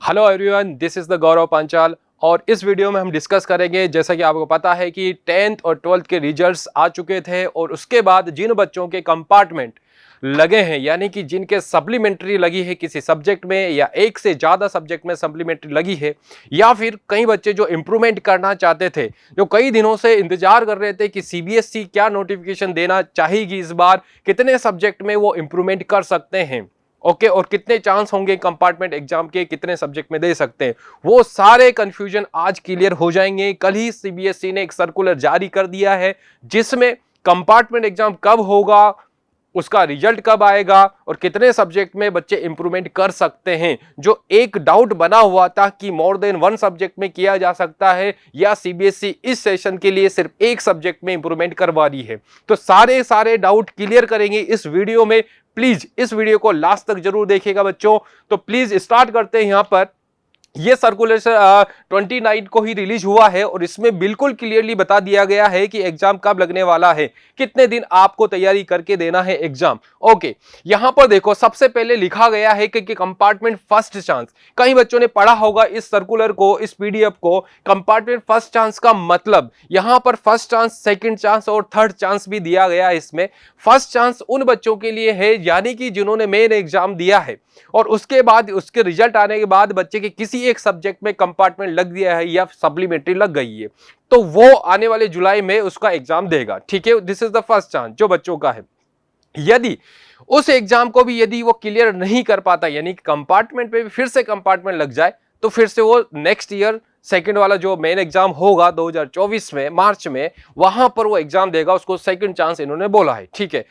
Hello everyone, this is the Gaurav Panchal और इस video में हम डिस्कस करेंगे। जैसा कि आपको पता है कि 10th और 12th के रिजल्ट्स आ चुके थे और उसके बाद जिन बच्चों के कंपार्टमेंट लगे हैं, यानी कि जिनके सप्लीमेंट्री लगी है किसी सब्जेक्ट में या एक से ज़्यादा सब्जेक्ट में सप्लीमेंट्री लगी है, या फिर कई बच्चे जो इम्प्रूवमेंट करना चाहते थे, जो कई दिनों से इंतजार कर रहे थे कि सीबीएसई क्या नोटिफिकेशन देना चाहेगी इस बार, कितने सब्जेक्ट में वो इम्प्रूवमेंट कर सकते हैं, ओके और कितने चांस होंगे कंपार्टमेंट एग्जाम के, कितने सब्जेक्ट में दे सकते हैं, वो सारे कंफ्यूजन आज क्लियर हो जाएंगे। कल ही सीबीएसई ने एक सर्कुलर जारी कर दिया है जिसमें कंपार्टमेंट एग्जाम कब होगा, उसका रिजल्ट कब आएगा और कितने सब्जेक्ट में बच्चे इंप्रूवमेंट कर सकते हैं। जो एक डाउट बना हुआ था कि मोर देन वन सब्जेक्ट में किया जा सकता है या सीबीएसई इस सेशन के लिए सिर्फ एक सब्जेक्ट में इंप्रूवमेंट करवा रही है, तो सारे डाउट क्लियर करेंगे इस वीडियो में। प्लीज इस वीडियो को लास्ट तक जरूर देखिएगा बच्चों। तो प्लीज स्टार्ट करते हैं। यहां पर ये सर्कुलर 29 को ही रिलीज हुआ है और इसमें बिल्कुल क्लियरली बता दिया गया है कि एग्जाम कब लगने वाला है, कितने दिन आपको तैयारी करके देना है एग्जाम। ओके, यहां पर देखो सबसे पहले लिखा गया है कि कंपार्टमेंट फर्स्ट चांस। कई बच्चों ने पढ़ा होगा इस सर्कुलर को, इस पीडीएफ को। कंपार्टमेंट फर्स्ट चांस का मतलब यहां पर फर्स्ट चांस, सेकंड चांस और थर्ड चांस भी दिया गया है। इसमें फर्स्ट चांस उन बच्चों के लिए है यानी कि जिन्होंने मेन एग्जाम दिया है और उसके बाद उसके रिजल्ट आने के बाद बच्चे के किसी एक सब्जेक्ट में कंपार्टमेंट लग गया है या सप्लीमेंट्री लग गई है, तो वो आने वाले जुलाई में उसका एग्जाम देगा। ठीक है, this is the first chance जो बच्चों का है। यदि उस एग्जाम को भी यदि वो क्लियर नहीं कर पाता, यानी कंपार्टमेंट पे भी फिर से कंपार्टमेंट लग जाए, तो फिर से वो नेक्स्ट ईयर सेकंड वाला जो मेन एग्जाम होगा 2024 में मार्च में, वहां पर वो एग्जाम देगा। उसको सेकंड चांस इन्होंने बोला है। ठीक है,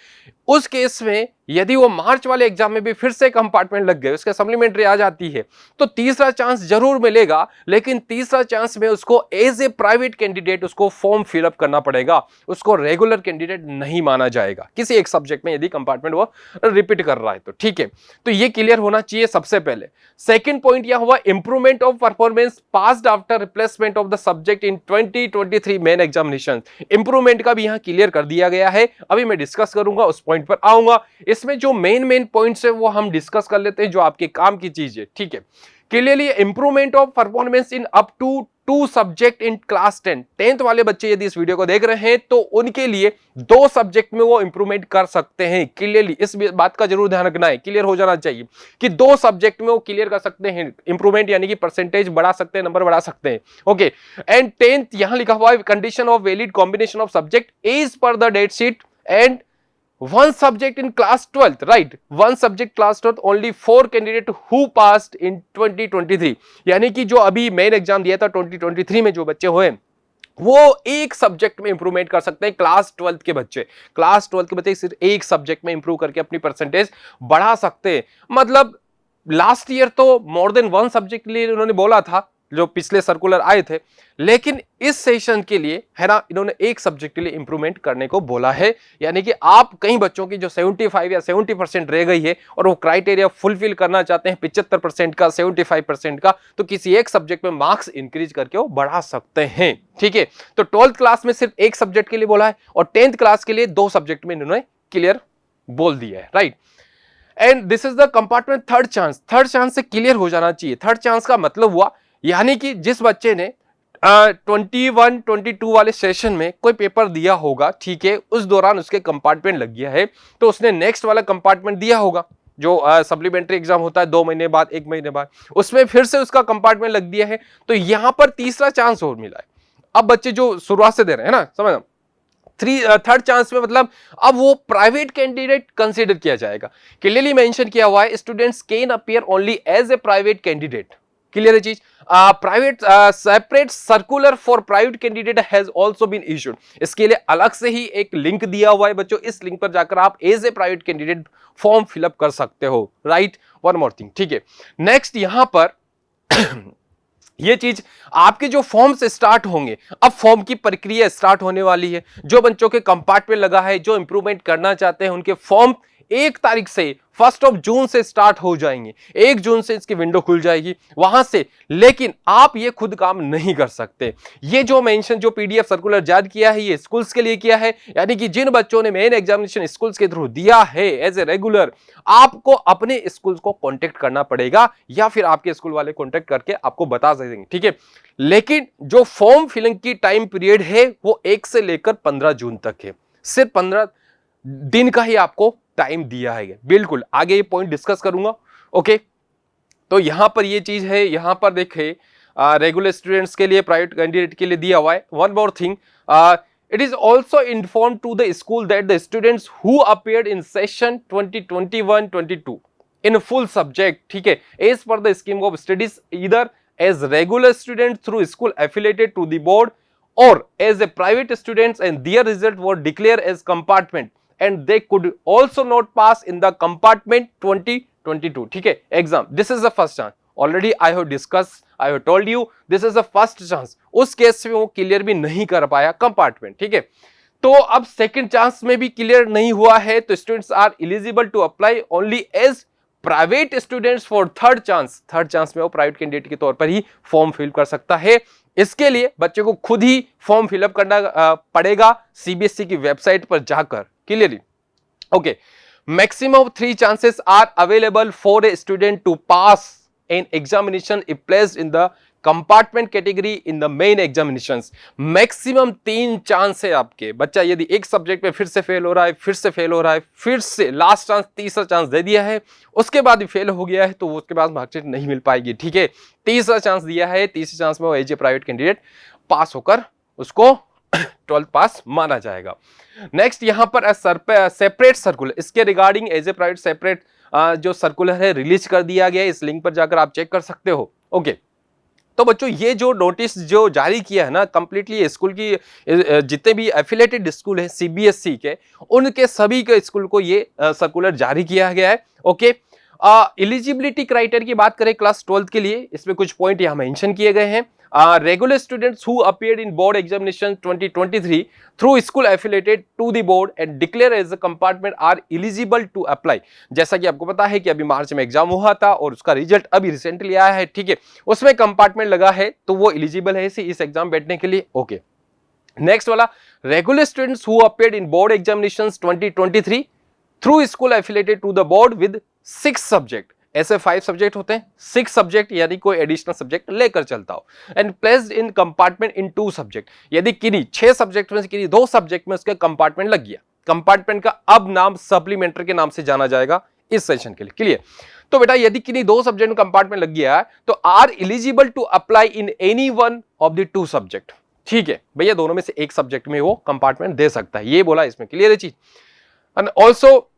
उस केस में यदि वो मार्च वाले एग्जाम में भी फिर से कंपार्टमेंट लग गए, उसके सप्लीमेंट्री आ जाती है, तो तीसरा चांस जरूर मिलेगा। लेकिन तीसरा चांस में उसको एज ए प्राइवेट कैंडिडेट उसको फॉर्म फिलअप करना पड़ेगा, उसको रेगुलर कैंडिडेट नहीं माना जाएगा किसी एक सब्जेक्ट में यदि कंपार्टमेंट वो रिपीट कर रहा है तो। ठीक है, तो ये क्लियर होना चाहिए सबसे पहले। सेकेंड पॉइंट यह हुआ improvement of performance passed after replacement of the subject in 2023 main examination. Improvement का भी यहां क्लियर कर दिया गया है, अभी मैं डिस्कस करूंगा, उस पॉइंट पर आऊंगा। इसमें जो मेन पॉइंट्स है वो हम डिस्कस कर लेते हैं, जो आपके काम की चीज है। ठीक है, clearly improvement of performance in up to 2 subject in class 10th वाले बच्चे यदि इस वीडियो को देख रहे हैं तो उनके लिए 2 सब्जेक्ट में वो इंप्रूवमेंट कर सकते हैं। क्लियरली इस बात का जरूर ध्यान रखना है, क्लियर हो जाना चाहिए कि 2 सब्जेक्ट में वो क्लियर कर सकते हैं इंप्रूवमेंट, यानी कि परसेंटेज बढ़ा सकते हैं, नंबर बढ़ा सकते हैं। ओके, एंड 10th यहां लिखा हुआ है condition of valid combination of subject is per the date sheet and one subject in class 12th, right? One subject class 12th, only 4 candidate who passed in 2023। यानी कि जो अभी मेन एग्जाम दिया था 2023 में जो बच्चे हुए वो एक सब्जेक्ट में इंप्रूवमेंट कर सकते हैं। क्लास 12th के बच्चे सिर्फ एक सब्जेक्ट में इंप्रूव करके अपनी परसेंटेज बढ़ा सकते हैं। मतलब लास्ट ईयर तो मोर देन वन सब्जेक्ट के लिए उन्होंने बोला था जो पिछले सर्कुलर आए थे, लेकिन इस सेशन के लिए है ना, इन्होंने एक सब्जेक्ट के लिए इंप्रूवमेंट करने को बोला है। यानी कि आप कई बच्चों की जो 75 या 70% रह गई है और वो क्राइटेरिया फुलफिल करना चाहते हैं 75% का, 75% का, तो किसी एक सब्जेक्ट में मार्क्स इंक्रीज करके वो बढ़ा सकते हैं। ठीक है, तो 12th क्लास में सिर्फ एक सब्जेक्ट के लिए बोला है और 10th क्लास के लिए 2 सब्जेक्ट में इन्होंने क्लियर बोल दिया है, right. And this is the compartment third chance से क्लियर हो जाना चाहिए। थर्ड चांस का मतलब हुआ यानी कि जिस बच्चे ने 21-22 वाले सेशन में कोई पेपर दिया होगा, ठीक है, उस दौरान उसके कंपार्टमेंट लग गया है, तो उसने नेक्स्ट वाला कंपार्टमेंट दिया होगा जो सप्लीमेंट्री एग्जाम होता है 2 महीने बाद, 1 महीने बाद, उसमें फिर से उसका कंपार्टमेंट लग दिया है, तो यहां पर तीसरा चांस और मिला है। अब बच्चे जो शुरुआत से दे रहे हैं ना, समझ थर्ड चांस में मतलब अब वो प्राइवेट कैंडिडेट कंसीडर किया जाएगा। क्लियरली मेंशन किया हुआ है students can appear only as a private candidate. Clear है चीज। Private separate circular for private candidate has also been issued. इसके लिए अलग से ही एक लिंक दिया हुआ है बच्चों, इस लिंक पर जाकर आप as a private candidate form fill up कर सकते हो, राइट। वन मोर थिंग, ठीक है। नेक्स्ट यहां पर ये चीज आपके जो फॉर्म से स्टार्ट होंगे, अब फॉर्म की प्रक्रिया स्टार्ट होने वाली है। जो बच्चों के कंपार्टमेंट लगा है, जो इंप्रूवमेंट करना चाहते हैं, उनके फॉर्म 1 तारीख से 1 जून से स्टार्ट हो जाएंगे, 1 जून से इसकी विंडो खुल जाएगी वहां से। लेकिन आप ये खुद काम नहीं कर सकते। ये जो मेंशन जो पीडीएफ सर्कुलर जारी किया है ये स्कूल्स के लिए किया है, यानी कि जिन बच्चों ने मेन एग्जामिनेशन स्कूल्स के थ्रू दिया है एज ए रेगुलर, आपको अपने स्कूल को कांटेक्ट करना पड़ेगा या फिर आपके स्कूल वाले कांटेक्ट करके आपको बता देंगे, ठीक है। लेकिन जो फॉर्म फिलिंग की टाइम पीरियड है वो 1 से लेकर 15 जून तक है, सिर्फ 15 दिन का ही आपको टाइम दिया है। बिल्कुल आगे ये पॉइंट डिस्कस करूंगा, ओके। तो यहां पर ये चीज है, यहां पर देखे रेगुलर स्टूडेंट्स के लिए, प्राइवेट कैंडिडेट के लिए दिया हुआ है। One more thing, it is also informed to the school that the students who appeared in session 2021-22 in full subject, ठीक है, as per the scheme of studies either as regular students through school affiliated to the board or as a private students and their result were declared as compartment and they could also not pass in the compartment 2022, ठीक है, exam. This is the first chance. Already I have discussed, I have told you this is the first chance. उस case में वो clear भी नहीं कर पाया compartment, ठीक है। तो अब सेकंड चांस में भी क्लियर नहीं हुआ है तो students are eligible to apply only as private students for third chance. Third chance में वो प्राइवेट कैंडिडेट के तौर पर ही फॉर्म फिल कर सकता है। इसके लिए बच्चे को खुद ही फॉर्म फिलअप करना पड़ेगा सीबीएसई की वेबसाइट पर जाकर, clearly, okay. Maximum of 3 chances are available for a student to pass an examination if placed in the compartment category in the main examinations. Maximum 3 chance है आपके। बच्चा यदि एक सब्जेक्ट में फिर से फेल हो रहा है, फिर से फेल हो रहा है, फिर से लास्ट चांस, तीसरा चांस दे दिया है, उसके बाद भी फेल हो गया है तो उसके बाद मार्कशीट नहीं मिल पाएगी, ठीक है। तीसरा चांस दिया है, तीसरे चांस में वो as a private candidate pass होकर उसको 12th पास माना जाएगा। नेक्स्ट यहां पर सेपरेट सर्कुलर, इसके regarding as a private separate जो सर्कुलर है रिलीज कर दिया गया है, इस लिंक पर जाकर आप चेक कर सकते हो, ओके। तो बच्चों ये जो नोटिस जो जारी किया है ना, कंप्लीटली स्कूल की जितने भी एफिलेटेड स्कूल है सीबीएसई के, उनके सभी के स्कूल को ये सर्कुलर जारी किया गया है, ओके। एलिजिबिलिटी क्राइटेरिया की बात करें क्लास 12th के लिए, इसमें कुछ पॉइंट यहाँ मेंशन किए गए हैं। Regular students who appeared in board examination 2023 through school affiliated to the board and declare as a compartment are eligible to apply. जैसा कि आपको पता है कि अभी मार्च में एग्जाम हुआ था और उसका रिजल्ट अभी रिसेंटली आया है, ठीक है, उसमें कंपार्टमेंट लगा है तो वो एलिजिबल है इस एग्जाम बैठने के लिए, ओके। नेक्स्ट वाला, regular students who appeared in board examinations 2023 through school affiliated to the board with 6 subject, ऐसे 5 सब्जेक्ट होते हैं, 6 सब्जेक्ट यानी कोई एडिशनल सब्जेक्ट लेकर चलता हो, and placed in compartment in 2 subject, यदि किन्हीं 6 सब्जेक्ट में से किन्हीं 2 सब्जेक्ट में उसके कंपार्टमेंट लग गया, कंपार्टमेंट का अब नाम सप्लीमेंट्री के नाम से जाना जाएगा इस सेशन के लिए, क्लियर। तो बेटा यदि किन्हीं 2 सब्जेक्ट में कंपार्टमेंट लग गया है तो are eligible to apply in any one of the 2 subject, ठीक है भैया, दोनों में से एक सब्जेक्ट में वो कंपार्टमेंट दे सकता है, ये बोला इसमें, क्लियर है चीज। And also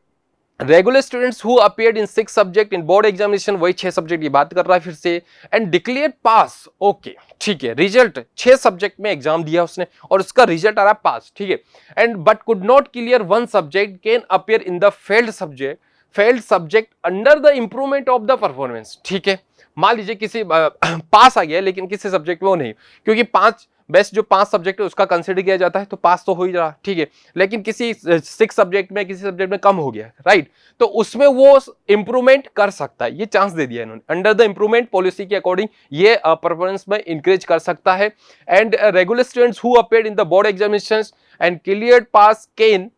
regular students who appeared in 6 subject in board examination, वही 6 सब्जेक्ट की बात कर रहा है फिर से, एंड डिक्लेयर्ड पास, ओके, ठीक है, रिजल्ट 6 सब्जेक्ट में एग्जाम दिया उसने और उसका रिजल्ट आ रहा है पास, ठीक है, and but could not clear 1 subject can appear in the failed subject under the improvement of the performance, ठीक है। मान लीजिए किसी पास आ गया लेकिन किसी सब्जेक्ट में वो नहीं, क्योंकि 5 बेस्ट जो 5 सब्जेक्ट है उसका कंसिडर किया जाता है तो पास तो हो ही रहा, ठीक है, लेकिन किसी 6 सब्जेक्ट में किसी सब्जेक्ट में कम हो गया, राइट, तो उसमें वो इंप्रूवमेंट कर सकता है, ये चांस दे दिया इन्होंने, अंडर द इंप्रूवमेंट पॉलिसी के अकॉर्डिंग ये परफॉर्मेंस में इंक्रीज कर सकता है। And regular students who appeared in the board examinations and cleared pass can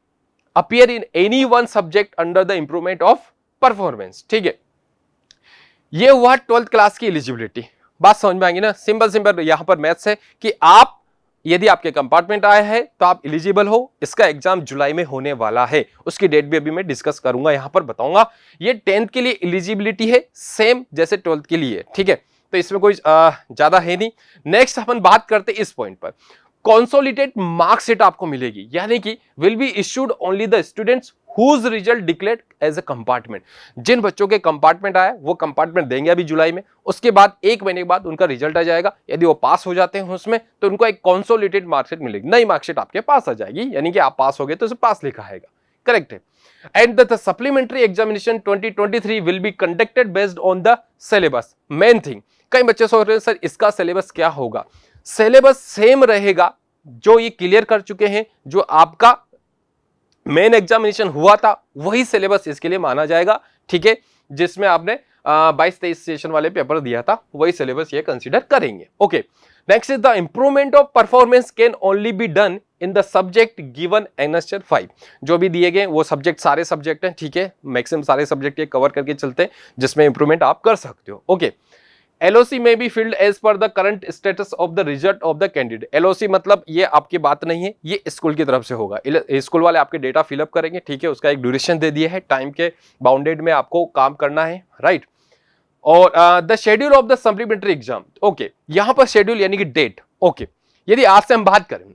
appear in any one subject under the improvement of performance, ठीक है। ये हुआ 12th क्लास की एलिजिबिलिटी, बात समझ में आएगी ना, सिंपल यहां पर मैथ्स है कि आप यदि आपके कंपार्टमेंट आया है तो आप एलिजिबल हो, इसका एग्जाम जुलाई में होने वाला है, उसकी डेट भी अभी मैं डिस्कस करूंगा, यहां पर बताऊंगा। ये 10th के लिए एलिजिबिलिटी है सेम जैसे 12th के लिए, ठीक है, तो इसमें कोई ज्यादा है नहीं। नेक्स्ट अपन बात करते इस पॉइंट पर, कंसोलिडेटेड मार्कशीट आपको मिलेगी, यानी कि will be issued only the students whose result declared as a compartment, जिन बच्चों के कंपार्टमेंट आया वो कंपार्टमेंट देंगे अभी जुलाई में, उसके बाद 1 महीने के बाद उनका रिजल्ट आ जाएगा, यदि वो पास हो जाते हैं उसमें तो उनको एक कंसोलिडेटेड मार्कशीट मिलेगी, नई मार्कशीट आपके पास आ जाएगी, यानी कि आप पास हो गए तो उसे पास लिखा आएगा, करेक्ट है। And the supplementary examination 2023 will be conducted based on the syllabus, main thing, कई बच्चे सोच रहे हैं सर इसका सिलेबस क्या होगा, सिलेबस सेम रहेगा जो ये क्लियर कर चुके हैं, जो आपका मेन एग्जामिनेशन हुआ था वही सिलेबस इसके लिए माना जाएगा, ठीक है, जिसमें आपने 22-23 सेशन वाले पेपर दिया था वही सिलेबस ये कंसीडर करेंगे। Okay, next is the improvement of performance can only be done in the subject given NSR 5। जो भी दिए गए वो सब्जेक्ट सारे सब्जेक्ट हैं, ठीक है, मैक्सिमम सारे सब्जेक्ट ये कवर करके चलते हैं जिसमें इंप्रूवमेंट आप कर सकते हो। ओके, LOC में be filled as per the current status of the result of the candidate. LOC मतलब ये आपकी बात नहीं है, ये स्कूल की तरफ से होगा। स्कूल वाले आपके डेटा फिलअप करेंगे, ठीक है, उसका एक ड्यूरेशन दे दिया है, टाइम के बाउंडेड में आपको काम करना है, राइट। और the schedule of the supplementary exam, okay, यहां पर शेड्यूल यानी कि डेट, ओके, यदि आज से हम बात करें,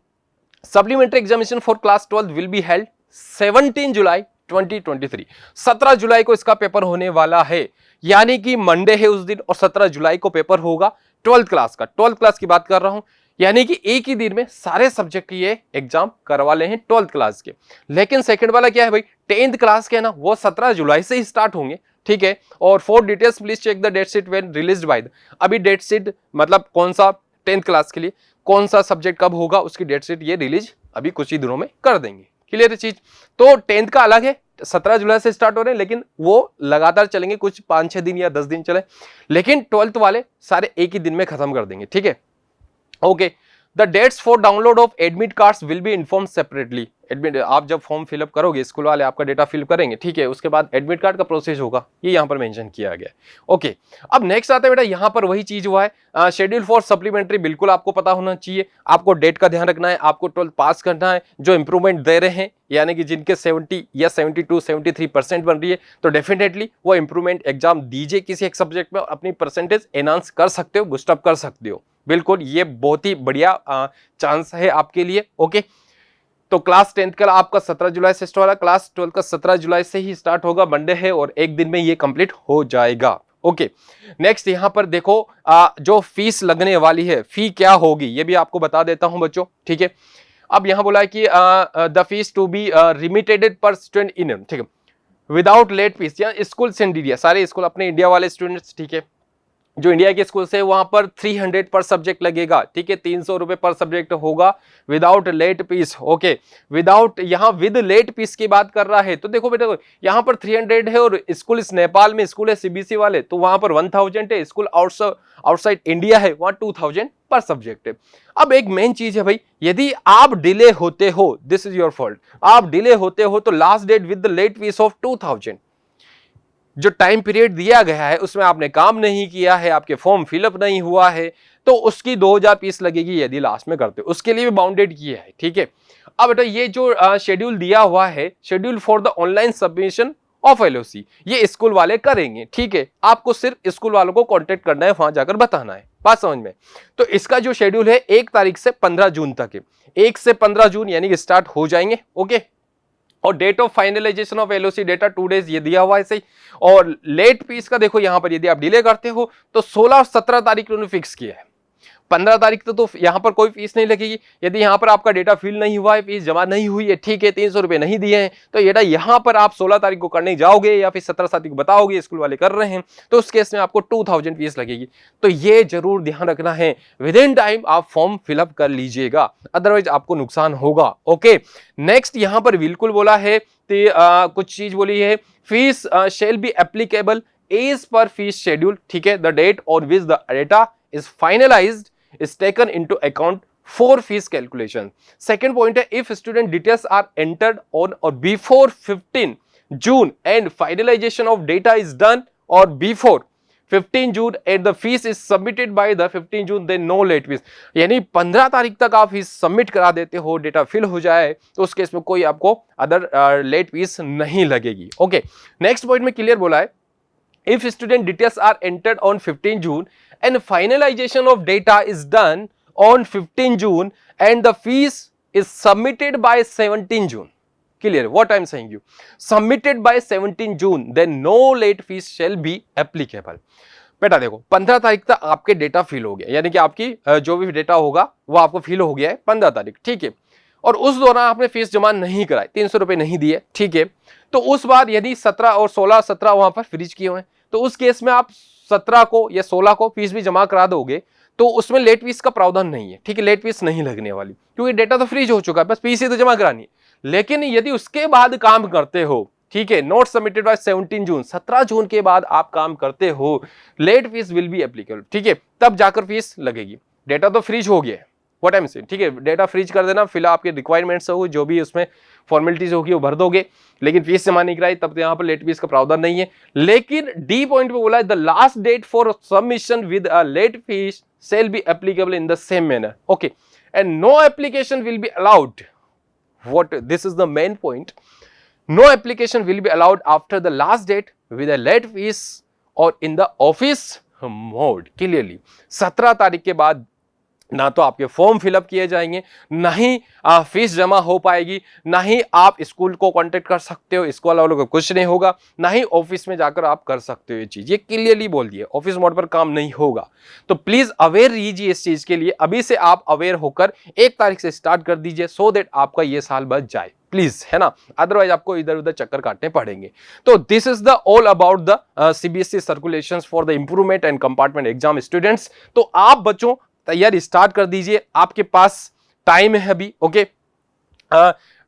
supplementary examination for class 12 will be held 17 जुलाई 2023। 17 जुलाई को इसका पेपर होने वाला है, यानी कि मंडे है उस दिन, और 17 जुलाई को पेपर होगा 12th क्लास का। 12th क्लास की बात कर रहा हूं, यानी कि एक ही दिन में सारे सब्जेक्ट की ये एग्जाम करवा ले हैं 12th क्लास के। लेकिन सेकंड वाला क्या है भाई, 10th क्लास के ना, वो 17 जुलाई से ही स्टार्ट होंगे, ठीक है। और for details please check the date sheet when released by the, अभी डेट शीट मतलब कौन सा 10th क्लास के लिए कौन सा सब्जेक्ट कब होगा उसकी डेट शीट ये रिलीज अभी कुछ ही दिनों में कर देंगे। क्लियर चीज। तो 10th का अलग है, 17 जुलाई से स्टार्ट हो रहे हैं, लेकिन वो लगातार चलेंगे, कुछ 5-6 दिन या 10 दिन चले, लेकिन 12th वाले सारे एक ही दिन में खत्म कर देंगे, ठीक है। Okay, the dates for download of admit cards will be inform separately. Admit आप जब फॉर्म फिलअप करोगे, स्कूल वाले आपका डेटा फिल करेंगे, ठीक है, उसके बाद एडमिट कार्ड का प्रोसेस होगा, ये यहाँ पर मेंशन किया गया है। ओके, अब नेक्स्ट आता है बेटा, यहाँ पर वही चीज हुआ है, शेड्यूल फॉर सप्लीमेंट्री बिल्कुल आपको पता होना चाहिए, आपको डेट का ध्यान रखना है, आपको 12th पास करना है। जो इंप्रूवमेंट दे रहे हैं यानी कि जिनके 70 या 72-73% बन रही है, तो डेफिनेटली वो इंप्रूवमेंट एग्जाम दीजिए किसी एक सब्जेक्ट में और अपनी परसेंटेज एनहांस कर सकते हो, बूस्टअप कर सकते हो। बिल्कुल, ये बहुत ही बढ़िया चांस है आपके लिए। ओके, तो क्लास 10th का आपका 17 जुलाई से स्टार्ट होगा, क्लास 12 का 17 जुलाई से ही स्टार्ट होगा, मंडे है और एक दिन में ये कंप्लीट हो जाएगा। ओके, नेक्स्ट यहां पर देखो, जो फीस लगने वाली है, फी क्या होगी ये भी आपको बता देता हूं बच्चों, ठीक है। अब यहां बोला है कि the fees to be remitted per student in, ठीक है, विदाउट लेट फीस, या स्कूल से इंडिया, सारे स्कूल अपने इंडिया वाले स्टूडेंट्स, ठीक है, जो इंडिया के स्कूल से वहां पर 300 पर सब्जेक्ट लगेगा, ठीक है, 300 रुपए पर सब्जेक्ट होगा without late fees. Okay, without, यहां विद लेट फीस की बात कर रहा है, तो देखो बेटा यहां पर 300 है, और स्कूल इस नेपाल में स्कूल है सीबीएसई वाले, तो वहां पर 1000 है, स्कूल आउटसाइड इंडिया है वहां 2000 पर सब्जेक्ट है। अब एक मेन चीज है भाई, यदि आप डिले होते हो, दिस इज योर फॉल्ट, आप डिले होते हो तो last date with the late fees of 2000, जो टाइम पीरियड दिया गया है उसमें आपने काम नहीं किया है, आपके फॉर्म फिलअप नहीं हुआ है, तो उसकी 2000 फीस लगेगी यदि लास्ट में करते हो, उसके लिए भी बाउंडेड किया है, ठीक है। अब बेटा ये जो शेड्यूल दिया हुआ है, schedule for the online submission of LOC, ये स्कूल वाले करेंगे, ठीक है, आपको सिर्फ स्कूल वालों को कांटेक्ट करना है, वहां जाकर बताना है, बात समझ में। तो इसका जो शेड्यूल है 1 तारीख से 15 जून तक है, 1 से 15 जून यानी कि स्टार्ट हो जाएंगे। ओके, और date of finalisation of LOC data 2 days ये दिया हुआ है सही। और लेट फीस का देखो यहां पर यदि आप डिले करते हो तो 16 और 17 तारीख उन्होंने फिक्स किया है, 15 तारीख तो यहां पर कोई फीस नहीं लगेगी। यदि यहां पर आपका डेटा फिल नहीं हुआ है, फीस जमा नहीं हुई है, ठीक है, 300 रुपए नहीं दिए हैं, तो ये यहां पर आप 16 तारीख को करने जाओगे या फिर 17 तारीख को बताओगे स्कूल वाले कर रहे हैं, तो उस केस में आपको 2000 फीस लगेगी। तो ये जरूर ध्यान रखना है, विद इन टाइम आप फॉर्म फिलअप कर लीजिएगा, अदरवाइज आपको नुकसान होगा। ओके, नेक्स्ट यहां पर बिल्कुल बोला है कुछ चीज बोली है, fees shall be applicable as per fees schedule, ठीक है, द डेट और which the data is finalised is taken into account for fees calculation. Second point है, if student details are entered on or before 15 June and finalization of data is done or before 15 June and the fees is submitted by the 15 June then no late fees, यानी 15 तारीख तक आप fees submit करा देते हो, data fill हो जाए, तो उस केस में कोई आपको अदर लेट फीस नहीं लगेगी। ओके, नेक्स्ट पॉइंट में क्लियर बोला है, if student details are entered on 15 June and finalization of data is done on 15 June and the fees is submitted by 17 June. Clear what I am saying you? Submitted by 17 June, then no late fees shall be applicable. बेटा देखो 15 तारीख तक आपके data fill हो गया, यानी कि आपकी जो भी डेटा होगा वो आपको फिल हो गया है 15 तारीख, ठीक है, और उस दौरान आपने फीस जमा नहीं कराई, 300 रुपए नहीं दिए, ठीक है, तो उस बार यदि 17 और 16-17 वहां पर फ्रीज किए हुए हैं, तो उस केस में आप 17 को या 16 को फीस भी जमा करा दोगे, तो उसमें लेट फीस का प्रावधान नहीं है, ठीक है, लेट फीस नहीं लगने वाली, क्योंकि डेटा तो फ्रीज हो चुका है, बस फीस ही तो जमा करानी है। लेकिन यदि उसके बाद काम करते हो, ठीक है, not submitted by 17 June, 17 June के बाद आप काम करते हो, late fees will be applicable, ठीक है, तब जाकर फीस लगेगी। डेटा तो फ्रीज हो गया है, व्हाट आई एम सेइंग, ठीक है, डेटा फ्रीज कर देना, फिलहाल आपके रिक्वायरमेंट्स हो जो भी उसमें फॉर्मेलिटीज होगी वो भर दोगे, लेकिन फीस जमा नहीं कराई तब तो यहाँ पर लेट फीस का प्रावधान नहीं है। लेकिन डी पॉइंट पे बोला है the last date for submission with a late fee shall be applicable in the same manner, okay, and no application will be allowed, what this is the main point, no application will be allowed after the last date with a late fees or in the office mode, clearly 17 तारीख के बाद ना तो आपके form fill up किए जाएंगे, ना ही fees जमा हो पाएगी, ना ही आप स्कूल को कांटेक्ट कर सकते हो, स्कूल वालों को कुछ नहीं होगा, ना ही ऑफिस में जाकर आप कर सकते हो। ये चीज ये क्लियरली बोल दिए, ऑफिस मोड पर काम नहीं होगा। तो प्लीज अवेयर रहिए इस चीज के लिए, अभी से आप अवेयर होकर 1 तारीख से स्टार्ट कर दीजिए, सो दैट आपका ये साल बच जाए प्लीज, है ना, अदरवाइज आपको इधर उधर चक्कर काटने पड़ेंगे। तो this is the all about the CBSE circulations for the improvement and compartment exam students. तो आप बच्चों तैयारी स्टार्ट कर दीजिए, आपके पास टाइम है अभी, ओके,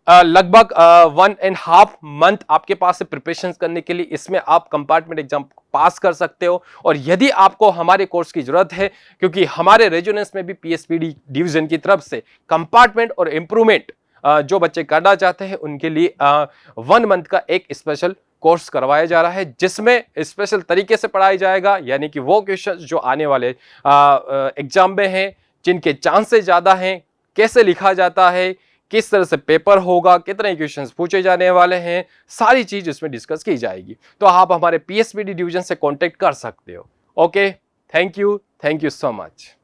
लगभग 1.5 मंथ आपके पास है प्रिपरेशन करने के लिए। इसमें आप कंपार्टमेंट एग्जाम पास कर सकते हो। और यदि आपको हमारे कोर्स की जरूरत है, क्योंकि हमारे रेजोनेंस में भी पीएसपीडी डिवीजन की तरफ से कंपार्टमेंट और इंप्रूवमेंट जो बच्चे करना चाहते हैं उनके लिए 1 मंथ का एक स्पेशल कोर्स करवाया जा रहा है, जिसमें स्पेशल तरीके से पढ़ाया जाएगा, यानी कि वो क्वेश्चन जो आने वाले एग्जाम में हैं, जिनके चांसेस ज्यादा हैं, कैसे लिखा जाता है, किस तरह से पेपर होगा, कितने क्वेश्चंस पूछे जाने वाले हैं, सारी चीज इसमें डिस्कस की जाएगी। तो आप हमारे पीएसपीडी डिवीजन से कांटेक्ट कर सकते हो। Okay, thank you so much.